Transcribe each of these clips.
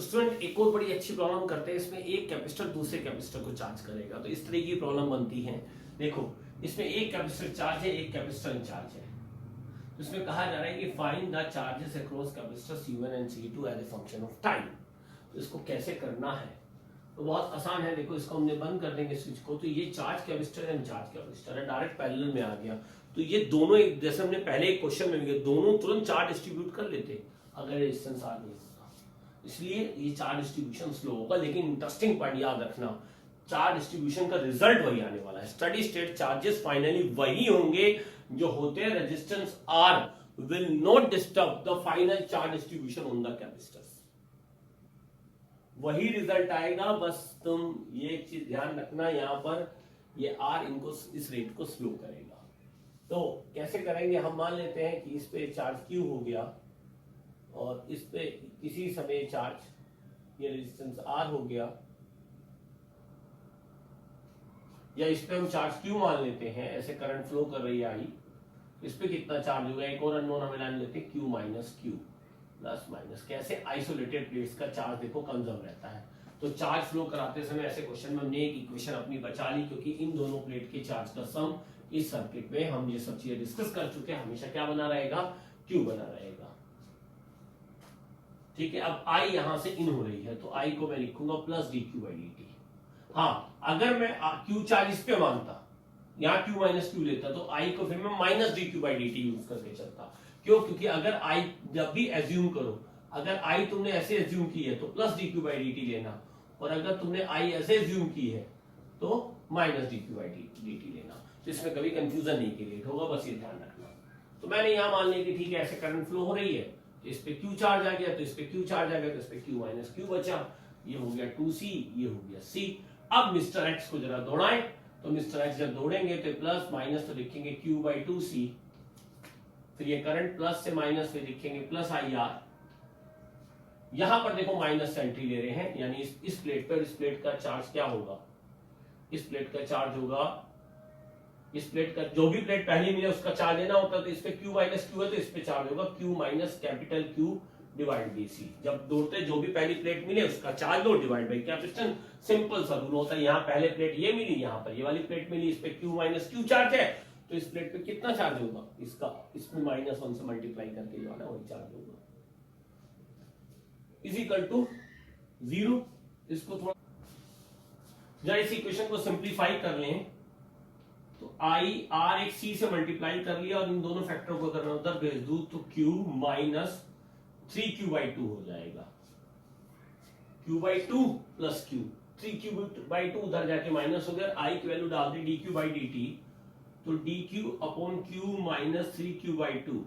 Student एक और बड़ी अच्छी प्रॉब्लम करते हैं। इसमें एक कैपेसिटर दूसरे कैपेसिटर को चार्ज करेगा, तो इस तरह की प्रॉब्लम बनती है। देखो, इसमें एक कैपेसिटर चार्ज है, एक कैपेसिटर इंचार्ज है। तो इसमें कहा जा रहा है कि find the charges across capacitor C1 and C2 as a function of time. तो इसको कैसे करना है, तो बहुत आसान है। देखो, इसको हमने बंद कर देंगे स्विच को, तो ये charge capacitor and charge capacitor है, डायरेक्ट पैरेलल में आ गया। तो ये दोनों एक, जैसे हमने पहले एक क्वेश्चन में भी, दोनों तुरंत चार्ज डिस्ट्रीब्यूट कर लेते अगर रेजिस्टेंस आर नहीं होता। इसलिए ये चार्ज डिस्ट्रीब्यूशन स्लो होगा। लेकिन इंटरेस्टिंग पॉइंट याद रखना, चार्ज डिस्ट्रीब्यूशन का रिजल्ट वही आने वाला है। स्टडी स्टेट चार्जेस फाइनली वही होंगे जो होते हैं resistance R will not disturb the final charge distribution on the capacitors. वही रिजल्ट आएगा। बस तुम ये एक चीज ध्यान रखना, यहां पर ये आर इनको इस रेट को स्लो करेगा। तो कैसे करेंगे, हम मान लेते हैं कि इस पे चार्ज क्यू हो गया और इस पे किसी समय चार्ज ये रेजिस्टेंस आर हो गया, या इस पे हम चार्ज क्यू मान लेते हैं, ऐसे करंट फ्लो कर रही है आई, इस पे कितना चार्ज होगा, एक और अननोन हमें मान लेते हैं Q minus Q plus minus. कैसे आइसोलेटेड प्लेट्स का चार्ज देखो कंजर्व रहता है। तो चार्ज फ्लो कराते समय ऐसे क्वेश्चन में हमने एक इक्वेशन अपनी बचा ली, क्योंकि इन दोनों प्लेट के चार्ज का सम इस सर्किट में हम ये सब चीजें डिस्कस कर चुके हैं, हमेशा क्या बना रहेगा, क्यू बना रहेगा। ठीक है, अब आई यहां से इन हो रही है, तो आई को मैं लिखूंगा plus D Q by D T. हाँ, अगर मैं क्यू चार्ज इस पे मानता, यहाँ क्यू माइनस क्यू लेता, तो आई को फिर मैं minus D Q by D T use करके चलता। क्यों? क्योंकि अगर आई जब भी एज्यूम करो, अगर आई तुमने ऐसे एज्यूम की है तो plus D Q by D T लेना, और अगर तुमने आई ऐसे एज्यूम की है तो minus D Q by D T लेना। तो इसमें कभी कंफ्यूजन नहीं क्रिएट होगा, बस ये ध्यान रखना। तो मैंने यहां मान लिया कि ठीक है, ऐसे करंट फ्लो हो रही है, तो इस पे क्यू चार्ज आ गया, तो इस पे क्यू चार्ज आ गया, तो इस पे क्यू माइनस क्यू बचा। ये हो गया 2C, ये हो गया C। अब मिस्टर एक्स को जरा दौड़ाएं, तो मिस्टर एक्स जब दौड़ेंगे तो प्लस माइनस तो लिखेंगे क्यू बाई 2C, फिर ये करंट प्लस से माइनस में लिखेंगे प्लस आई आर। यहां पर देखो माइनस से एंट्री ले रहे हैं, यानी इस प्लेट पर इस प्लेट का चार्ज क्या होगा, इस प्लेट का चार्ज होगा, इस प्लेट का जो भी प्लेट पहली मिले उसका चार्ज लेना होता है, तो इस पे क्यू माइनस क्यू है, तो इस पे चार्ज होगा Q minus capital Q divide by C. जब दौड़ते जो भी पहली प्लेट मिले उसका चार्ज लो डिवाइड बाई कैपेसिटेंस। सिंपल सा रूल होता है। यहाँ पहले प्लेट ये मिली, यहाँ पर ये वाली प्लेट मिली, इस पे क्यू माइनस क्यू चार्ज है, तो इस प्लेट पे कितना चार्ज होगा, इसका इसमें -1 से मल्टीप्लाई करके जो है ना वही चार्ज होगा, इज इक्वल टू 0। इसको थोड़ा जरा इस इक्वेशन को सिंप्लीफाई कर लें, तो आई आर एक सी से मल्टीप्लाई कर लिया, और इन दोनों फैक्टर को अगर मैं उधर भेज दूं तो क्यू माइनस 3Q/2 हो जाएगा। Q/2 प्लस क्यू, 3Q/2 उधर जाके माइनस हो गया, आई की वैल्यू डाल दी dQ/dt, तो dQ upon Q minus 3Q/2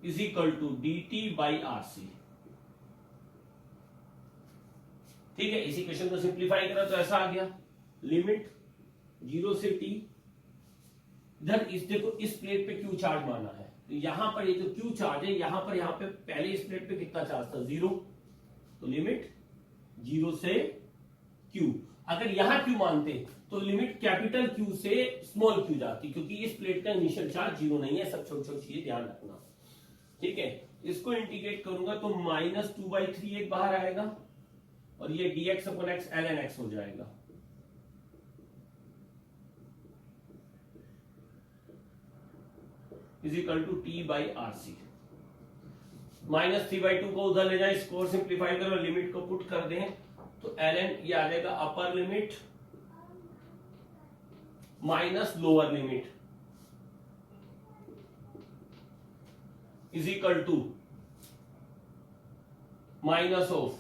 is equal to dt/RC। ठीक है, इसी क्वेश्चन को सिंप्लीफाई करा तो ऐसा आ गया, लिमिट 0 से t। इधर इस देखो, इस प्लेट पे क्यू चार्ज माना है, तो यहां पर ये जो क्यू चार्ज है, यहां पे पहले इस प्लेट पे कितना चार्ज था, 0, तो लिमिट 0 से क्यू। अगर यहां क्यू मानते तो लिमिट कैपिटल क्यू से स्मॉल क्यू जाती, क्योंकि इस प्लेट का इनिशियल चार्ज 0 नहीं है। सब छोटी छोटी चीजें ध्यान रखना। ठीक है, इसको इंटीग्रेट करूंगा तो -2/3 एक बाहर आएगा, और ये dx upon x ln x हो जाएगा। Is equal to t/RC। -3/2 को उधर ले जाए, इसको और सिंप्लीफाई करो, लिमिट को पुट कर दें, तो ln ये आ जाएगा upper limit minus lower limit is equal to minus of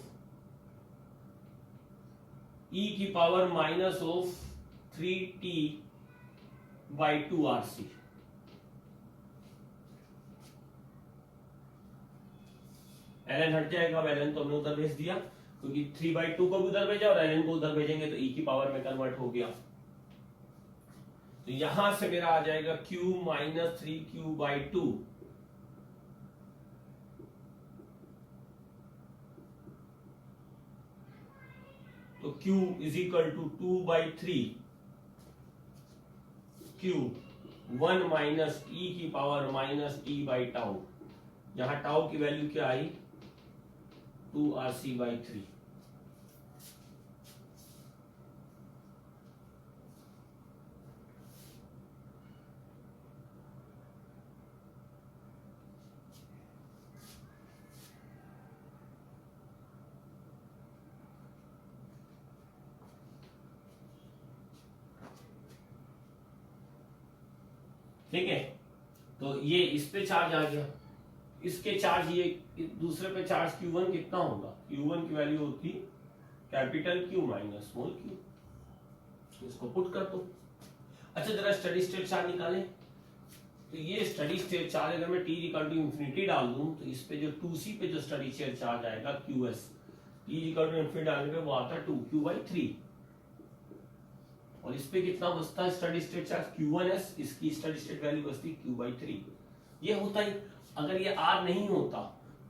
e की power minus of 3t/2RC। ln हट जाएगा, अब ln तो हमने उधर भेज दिया, क्योंकि 3/2 को भी उधर भेजा और ln को उधर भेजेंगे तो e की पावर में कन्वर्ट हो गया। तो यहां से मेरा आ जाएगा q माइनस 3Q/2 तो q is equal to 2/3 q 1 minus e की पावर माइनस t/τ जहां टाउ की वैल्यू क्या आई 2RC/3। ठीक है, तो ये इस पे चार्ज आ गया, इसके चार्ज ये दूसरे पे चार्ज Q1 कितना होगा, Q1 की वैल्यू होती capital Q minus small q, इसको पुट कर दो। अच्छा जरा स्टडी स्टेट चार्ज निकाले, तो ये स्टडी स्टेट चार्ज अगर मैं t इक्वल टू इंफिनिटी डाल दूं तो इस पे जो 2c पे जो स्टडी स्टेट चार्ज आएगा Qs, t equal to infinity डालने पे वो आता है 2q/3, और इस पे कितना बचता है स्टडी स्टेट चार्ज Q1s, इसकी स्टडी स्टेट वैल्यू बचती q/3। ये होता ही, अगर ये r नहीं होता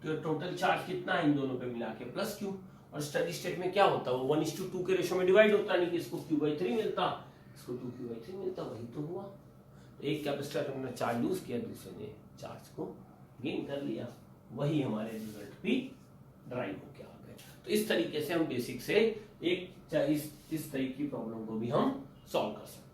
तो टोटल चार्ज कितना है इन दोनों पे मिला के प्लस q, और स्टडी स्टेट में क्या होता है वो 1:2 के रेशो में डिवाइड होता, नहीं कि इसको q/3 मिलता, इसको 2q/3 मिलता, वही तो हुआ। तो एक कैपेसिटर ने चार्ज लूज किया, दूसरे ने चार्ज को गेन कर लिया, वही हमारे रिजल्ट भी ड्राइव होके आ गए। तो इस तरीके से हम बेसिक से इस तरीके की प्रॉब्लम को भी हम सॉल्व कर सकते हैं।